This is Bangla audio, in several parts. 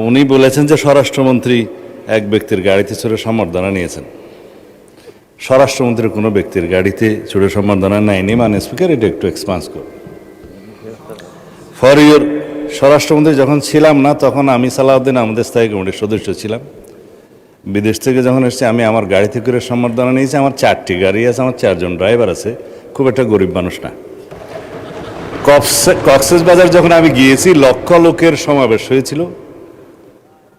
উনি বলেছেন যে স্বরাষ্ট্রমন্ত্রী এক ব্যক্তির গাড়িতে চড়ে সম্বর্ধনা নিয়েছেন। স্বরাষ্ট্রমন্ত্রী কোনো ব্যক্তির গাড়িতে চড়ে সম্বর্ধনা নেয়নি, মানে স্পিকার এটা একটু এক্সপান্স কর ফর ইউর। স্বরাষ্ট্রমন্ত্রী যখন ছিলাম না তখন আমি সালাউদ্দিন আমাদের স্থায়ী কমিটির সদস্য ছিলাম। বিদেশ থেকে যখন এসেছি আমি আমার গাড়িতে করে সম্বর্ধনা নিয়েছি। আমার 4টি গাড়ি আছে, আমার 4জন ড্রাইভার আছে, খুব একটা গরিব মানুষ না। কক্সবাজার যখন আমি গিয়েছি লক্ষ লোকের সমাবেশ হয়েছিল,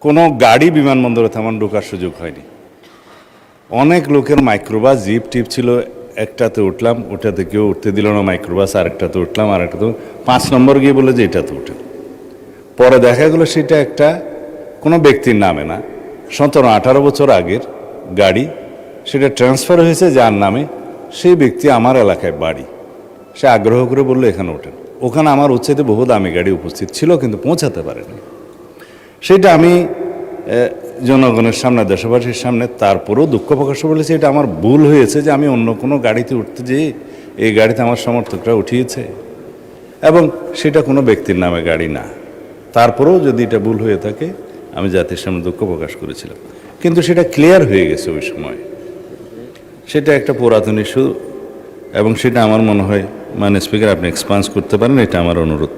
কোনো গাড়ি বিমানবন্দরে তেমন ঢোকার সুযোগ হয়নি। অনেক লোকের মাইক্রোবাস জিপ টিপ ছিল, একটাতে উঠলাম, ওটাতে কেউ উঠতে দিল না মাইক্রোবাস, আরেকটাতে উঠলাম, আরেকটাতে 5 নম্বর গিয়ে বলে যে এটাতে উঠে। পরে দেখা গেলো সেটা একটা কোনো ব্যক্তির নামে না, 17-18 বছর আগের গাড়ি, সেটা ট্রান্সফার হয়েছে যার নামে। সেই ব্যক্তি আমার এলাকায় বাড়ি, সে আগ্রহ করে বললো এখানে ওঠেন। ওখানে আমার উচ্ছেদে বহু দামি গাড়ি উপস্থিত ছিল কিন্তু পৌঁছাতে পারেনি। সেটা আমি জনগণের সামনে, দেশবাসীর সামনে তারপরেও দুঃখ প্রকাশ বলেছি এটা আমার ভুল হয়েছে যে আমি অন্য কোনো গাড়িতে উঠতে যেয়ে এই গাড়িতে আমার সমর্থকরা উঠিয়েছে, এবং সেটা কোনো ব্যক্তির নামে গাড়ি না। তারপরেও যদি এটা ভুল হয়ে থাকে আমি জাতির সামনে দুঃখ প্রকাশ করেছিলাম, কিন্তু সেটা ক্লিয়ার হয়ে গেছে ওই সময়। সেটা একটা পুরাতন ইস্যু, এবং সেটা আমার মনে হয় মানে স্পিকার আপনি এক্সপান্স করতে পারেন, এটা আমার অনুরোধ।